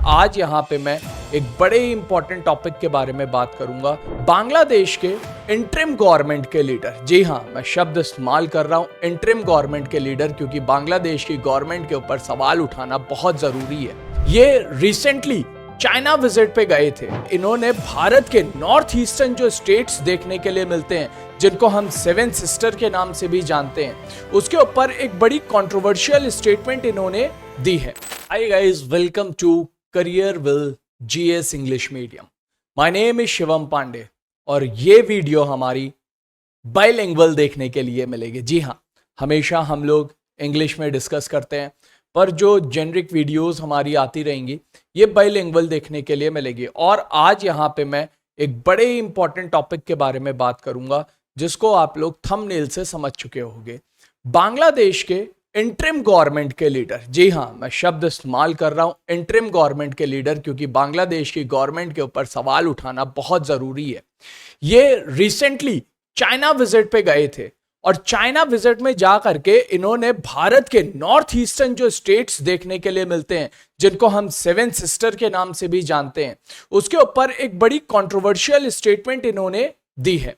आज यहाँ पे मैं एक बड़े इंपॉर्टेंट टॉपिक के बारे में बात करूंगा। बांग्लादेश के इंटरिम गवर्नमेंट के लीडर, जी हाँ, मैं शब्द इस्तेमाल कर रहा हूँ इंटरिम गवर्नमेंट के लीडर, क्योंकि बांग्लादेश की गवर्नमेंट के ऊपर सवाल उठाना बहुत जरूरी है। ये रिसेंटली चाइना विजिट पे गए थे। इन्होंने भारत के नॉर्थ ईस्टर्न जो स्टेट्स देखने के लिए मिलते हैं, जिनको हम सेवन सिस्टर के नाम से भी जानते हैं, उसके ऊपर एक बड़ी कंट्रोवर्शियल स्टेटमेंट इन्होंने दी है। Hi guys, welcome to career will GS English medium. My name is Shivam Pandey और ये वीडियो हमारी बाइलिंगुअल देखने के लिए मिलेगी। जी हाँ, हमेशा हम लोग इंग्लिश में डिस्कस करते हैं, पर जो जेनरिक वीडियोस हमारी आती रहेंगी ये बाइलिंगुअल देखने के लिए मिलेगी। और आज यहाँ पे मैं एक बड़े इंपॉर्टेंट टॉपिक के बारे में बात करूंगा, जिसको आप लोग थंबनेल से समझ चुके होंगे। बांग्लादेश के इंटरिम गवर्नमेंट के लीडर, जी हाँ, मैं शब्द इस्तेमाल कर रहा हूं इंटरिम गवर्नमेंट के लीडर, क्योंकि बांग्लादेश की गवर्नमेंट के ऊपर सवाल उठाना बहुत जरूरी है। ये रिसेंटली चाइना विजिट पे गए थे और चाइना विजिट में जा करके इन्होंने भारत के नॉर्थ ईस्टर्न जो स्टेट्स देखने के लिए मिलते हैं, जिनको हम सेवन सिस्टर के नाम से भी जानते हैं, उसके ऊपर एक बड़ी कंट्रोवर्शियल स्टेटमेंट इन्होंने दी है।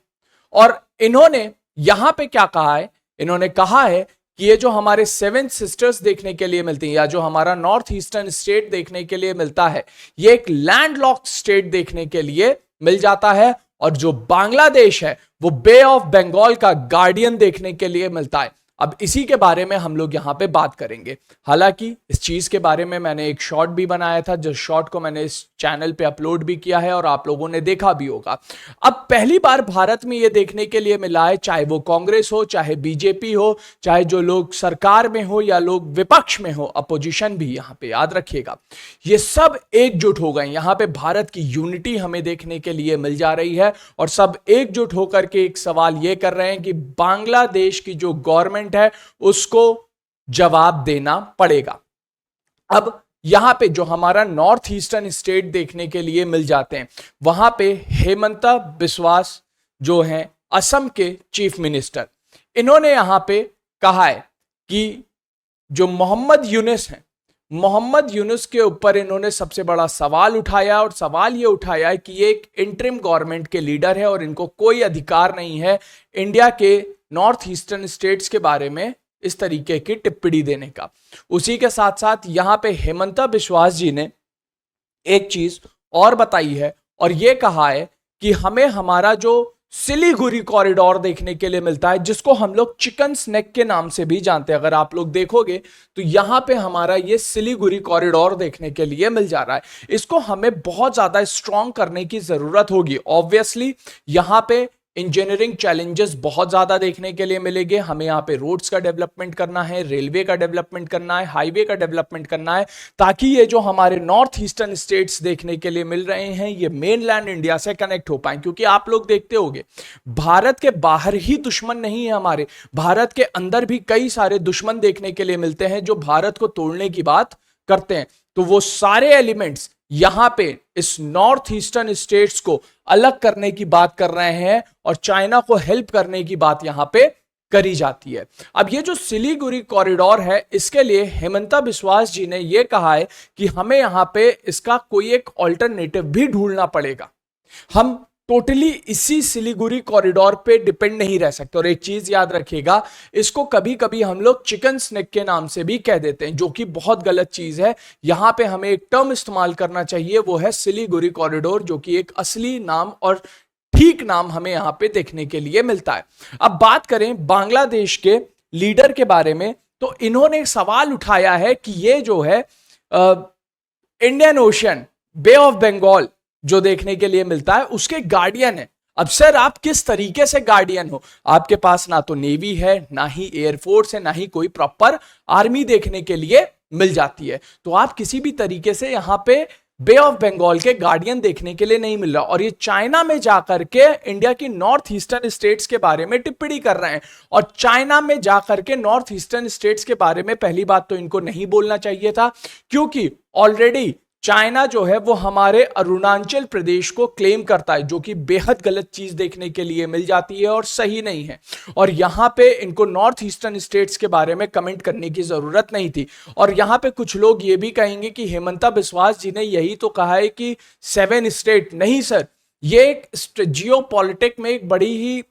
और इन्होंने यहां पे क्या कहा है? इन्होंने कहा है कि ये जो हमारे सेवन सिस्टर्स देखने के लिए मिलती हैं, या जो हमारा नॉर्थ ईस्टर्न स्टेट देखने के लिए मिलता है, ये एक लैंडलॉक्ड स्टेट देखने के लिए मिल जाता है। और जो बांग्लादेश है वो बे ऑफ बंगाल का गार्डियन देखने के लिए मिलता है। अब इसी के बारे में हम लोग यहां पे बात करेंगे। हालांकि इस चीज के बारे में मैंने एक शॉर्ट भी बनाया था, जिस शॉर्ट को मैंने इस चैनल पे अपलोड भी किया है और आप लोगों ने देखा भी होगा। अब पहली बार भारत में ये देखने के लिए मिला है, चाहे वो कांग्रेस हो, चाहे बीजेपी हो, चाहे जो लोग सरकार में हो या लोग विपक्ष में हो, अपोजिशन भी, यहां पे याद रखिएगा, ये सब एकजुट हो गए। यहां पे भारत की यूनिटी हमें देखने के लिए मिल जा रही है और सब एकजुट होकर के एक सवाल ये कर रहे हैं कि बांग्लादेश की जो गवर्नमेंट है उसको जवाब देना पड़ेगा। अब यहां पे जो हमारा नॉर्थ ईस्टर्न स्टेट देखने के लिए मिल जाते हैं, वहां पे हेमंता बिस्वा जो हैं असम के चीफ मिनिस्टर, इन्होंने यहां पे कहा है कि जो मोहम्मद यूनुस हैं, मोहम्मद यूनुस के ऊपर इन्होंने सबसे बड़ा सवाल उठाया। और सवाल ये उठाया है कि ये एक इंटरिम गवर्नमेंट के लीडर है और इनको कोई अधिकार नहीं है इंडिया के नॉर्थ ईस्टर्न स्टेट्स के बारे में इस तरीके की टिप्पणी देने का। उसी के साथ साथ यहां पे हेमंता बिस्वा जी ने एक चीज और बताई है और यह कहा है कि हमें हमारा जो सिलीगुड़ी कॉरिडोर देखने के लिए मिलता है, जिसको हम लोग चिकन स्नैक के नाम से भी जानते हैं। अगर आप लोग देखोगे तो यहां पे हमारा ये सिलीगुड़ी कॉरिडोर देखने के लिए मिल जा रहा है। इसको हमें बहुत ज्यादा स्ट्रॉन्ग करने की जरूरत होगी। ऑब्वियसली यहां पे इंजीनियरिंग चैलेंजेस बहुत ज्यादा देखने के लिए मिलेंगे। हमें यहाँ पे रोड्स का डेवलपमेंट करना है, रेलवे का डेवलपमेंट करना है, हाईवे का डेवलपमेंट करना है, ताकि ये जो हमारे नॉर्थ ईस्टर्न स्टेट्स देखने के लिए मिल रहे हैं ये मेनलैंड इंडिया से कनेक्ट हो पाए। क्योंकि आप लोग देखते होंगे, भारत के बाहर ही दुश्मन नहीं है हमारे, भारत के अंदर भी कई सारे दुश्मन देखने के लिए मिलते हैं जो भारत को तोड़ने की बात करते हैं। तो वो सारे एलिमेंट्स यहां पे इस नॉर्थ ईस्टर्न स्टेट्स को अलग करने की बात कर रहे हैं और चाइना को हेल्प करने की बात यहां पे करी जाती है। अब ये जो सिलीगुड़ी कॉरिडोर है, इसके लिए हेमंता बिस्वा जी ने यह कहा है कि हमें यहां पे इसका कोई एक ऑल्टरनेटिव भी ढूंढना पड़ेगा। हम टोटली इसी सिलीगुड़ी कॉरिडोर पे डिपेंड नहीं रह सकते। और एक चीज याद रखिएगा, इसको कभी कभी हम लोग चिकन स्नैक के नाम से भी कह देते हैं, जो कि बहुत गलत चीज है। यहां पे हमें एक टर्म इस्तेमाल करना चाहिए, वो है सिलीगुड़ी कॉरिडोर, जो कि एक असली नाम और ठीक नाम हमें यहां पे देखने के लिए मिलता है। अब बात करें बांग्लादेश के लीडर के बारे में, तो इन्होंने सवाल उठाया है कि ये जो है Indian Ocean, bay of Bengal जो देखने के लिए मिलता है, उसके गार्डियन है। अब सर, आप किस तरीके से गार्डियन हो? आपके पास ना तो नेवी है, ना ही एयरफोर्स है, ना ही कोई प्रॉपर आर्मी देखने के लिए मिल जाती है। तो आप किसी भी तरीके से यहां पे बे ऑफ बंगाल के गार्डियन देखने के लिए नहीं मिल रहा। और ये चाइना में जाकर के इंडिया की नॉर्थ ईस्टर्न स्टेट्स के बारे में टिप्पणी कर रहे हैं। और चाइना में जाकर के नॉर्थ ईस्टर्न स्टेट्स के बारे में पहली बात तो इनको नहीं बोलना चाहिए था, क्योंकि ऑलरेडी चाइना जो है वो हमारे अरुणाचल प्रदेश को क्लेम करता है, जो कि बेहद गलत चीज देखने के लिए मिल जाती है और सही नहीं है। और यहां पे इनको नॉर्थ ईस्टर्न स्टेट्स के बारे में कमेंट करने की जरूरत नहीं थी। और यहां पे कुछ लोग ये भी कहेंगे कि हेमंता बिस्वास जी ने यही तो कहा है कि 7 स्टेट। नहीं सर, ये एक जियो पॉलिटिक में एक बड़ी ही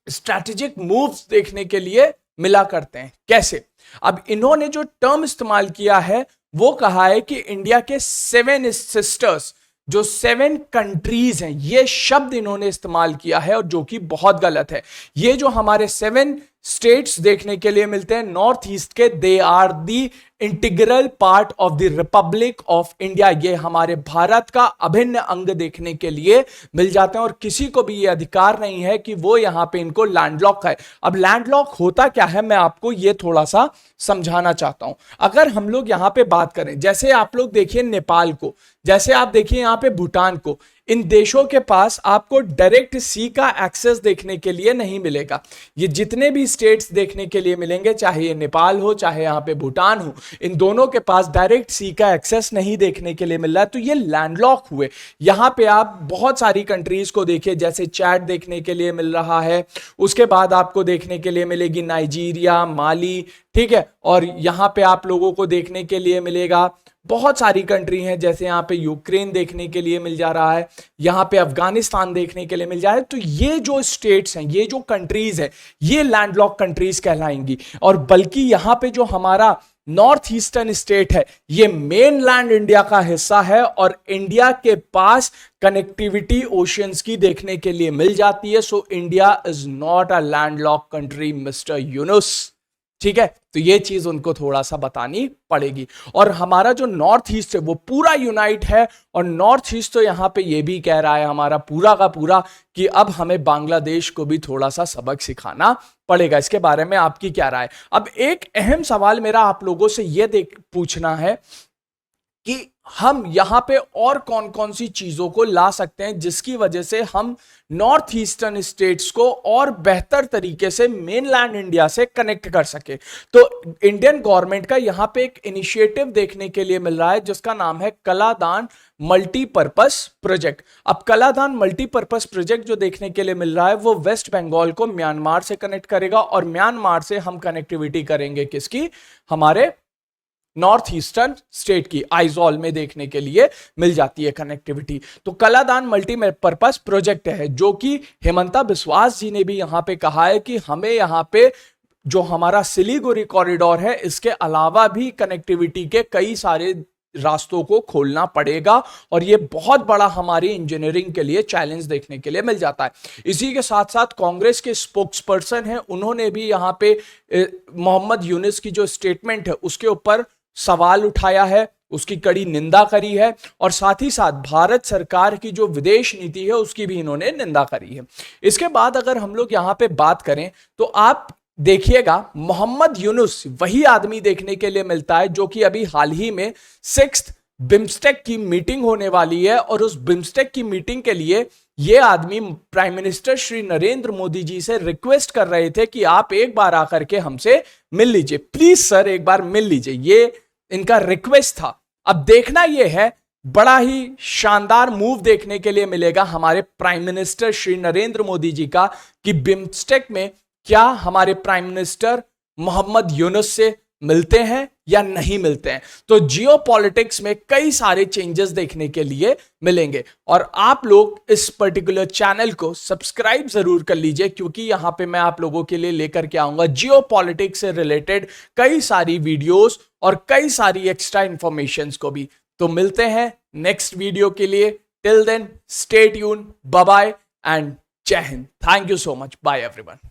स्ट्रैटेजिक मूव्स देखने के लिए मिला करते हैं। कैसे? अब इन्होंने जो टर्म इस्तेमाल किया है वो कहा है कि इंडिया के 7 सिस्टर्स, जो 7 कंट्रीज हैं, ये शब्द इन्होंने इस्तेमाल किया है और जो कि बहुत गलत है। ये जो हमारे 7 स्टेट्स देखने के लिए मिलते हैं नॉर्थ ईस्ट के, they are the integral part of the republic of India. ये हमारे भारत का अभिन्न अंग देखने के लिए मिल जाते हैं और किसी को भी ये अधिकार नहीं है कि वो यहां पे इनको लैंडलॉक है। अब लैंडलॉक होता क्या है, मैं आपको ये थोड़ा सा समझाना चाहता हूं। अगर हम लोग यहां पे बात करें, जैसे आप लोग देखिए नेपाल को, जैसे आप देखिए यहां पे भूटान को, इन देशों के पास आपको डायरेक्ट सी का एक्सेस देखने के लिए नहीं मिलेगा। ये जितने भी स्टेट्स देखने के लिए मिलेंगे, चाहे ये नेपाल हो चाहे यहां पे भूटान हो, इन दोनों के पास डायरेक्ट सी का एक्सेस नहीं देखने के लिए मिल रहा है, तो ये लैंडलॉक हुए। यहां पे आप बहुत सारी कंट्रीज को देखिए, जैसे चैड देखने के लिए मिल रहा है, उसके बाद आपको देखने के लिए मिलेगी नाइजीरिया, माली, ठीक है, और यहां पे आप लोगों को देखने के लिए मिलेगा बहुत सारी कंट्री हैं, जैसे यहां पे यूक्रेन देखने के लिए मिल जा रहा है, यहां पे अफगानिस्तान देखने के लिए मिल जा रहा है। तो ये जो स्टेट्स हैं, ये जो कंट्रीज हैं, ये लैंडलॉक कंट्रीज कहलाएंगी। और बल्कि यहां पे जो हमारा नॉर्थ ईस्टर्न स्टेट है, ये मेनलैंड इंडिया का हिस्सा है और इंडिया के पास कनेक्टिविटी ओशियंस की देखने के लिए मिल जाती है। So India is not a landlock country mister Yunus, ठीक है। तो ये चीज उनको थोड़ा सा बतानी पड़ेगी। और हमारा जो नॉर्थ ईस्ट है वो पूरा यूनाइट है, और नॉर्थ ईस्ट तो यहां पे ये भी कह रहा है हमारा पूरा का पूरा कि अब हमें बांग्लादेश को भी थोड़ा सा सबक सिखाना पड़ेगा। इसके बारे में आपकी क्या राय? अब एक अहम सवाल मेरा आप लोगों से यह पूछना है कि हम यहां पे और कौन कौन सी चीजों को ला सकते हैं जिसकी वजह से हम नॉर्थ ईस्टर्न स्टेट्स को और बेहतर तरीके से मेनलैंड इंडिया से कनेक्ट कर सके। तो इंडियन गवर्नमेंट का यहां पे एक इनिशिएटिव देखने के लिए मिल रहा है जिसका नाम है कलादान मल्टीपर्पस प्रोजेक्ट। अब कलादान मल्टीपर्पस प्रोजेक्ट जो देखने के लिए मिल रहा है वो वेस्ट बंगाल को म्यांमार से कनेक्ट करेगा, और म्यांमार से हम कनेक्टिविटी करेंगे किसकी? हमारे नॉर्थ ईस्टर्न स्टेट की। आइजॉल में देखने के लिए मिल जाती है कनेक्टिविटी। तो कलादान मल्टीपर्पस प्रोजेक्ट है जो कि हेमंता बिस्वास जी ने भी यहां पे कहा है कि हमें यहां पे जो हमारा सिलीगुड़ी कॉरिडोर है, इसके अलावा भी कनेक्टिविटी के कई सारे रास्तों को खोलना पड़ेगा, और ये बहुत बड़ा हमारी इंजीनियरिंग के लिए चैलेंज देखने के लिए मिल जाता है। इसी के साथ साथ कांग्रेस के स्पोक्स पर्सन है, उन्होंने भी यहां पे मोहम्मद यूनुस की जो स्टेटमेंट है उसके ऊपर सवाल उठाया है, उसकी कड़ी निंदा करी है, और साथ ही साथ भारत सरकार की जो विदेश नीति है उसकी भी इन्होंने निंदा करी है। इसके बाद अगर हम लोग यहां पे बात करें तो आप देखिएगा मोहम्मद यूनुस वही आदमी देखने के लिए मिलता है जो कि अभी हाल ही में 6th बिम्स्टेक की मीटिंग होने वाली है, और उस बिम्स्टेक की मीटिंग के लिए ये आदमी प्राइम मिनिस्टर श्री नरेंद्र मोदी जी से रिक्वेस्ट कर रहे थे कि आप एक बार आकर के हमसे मिल लीजिए, प्लीज सर एक बार मिल लीजिए, ये इनका रिक्वेस्ट था। अब देखना यह है, बड़ा ही शानदार मूव देखने के लिए मिलेगा हमारे प्राइम मिनिस्टर श्री नरेंद्र मोदी जी का कि बिम्स्टेक में क्या हमारे प्राइम मिनिस्टर मोहम्मद यूनुस से मिलते हैं या नहीं मिलते हैं। तो जियोपॉलिटिक्स में कई सारे चेंजेस देखने के लिए मिलेंगे, और आप लोग इस पर्टिकुलर चैनल को सब्सक्राइब जरूर कर लीजिए, क्योंकि यहां पे मैं आप लोगों के लिए लेकर के आऊंगा जियोपॉलिटिक्स से रिलेटेड कई सारी वीडियोस और कई सारी एक्स्ट्रा इंफॉर्मेशंस को भी। तो मिलते हैं नेक्स्ट वीडियो के लिए। Till then stay tune, bye bye and Jai Hind. Thank you so much, bye everyone.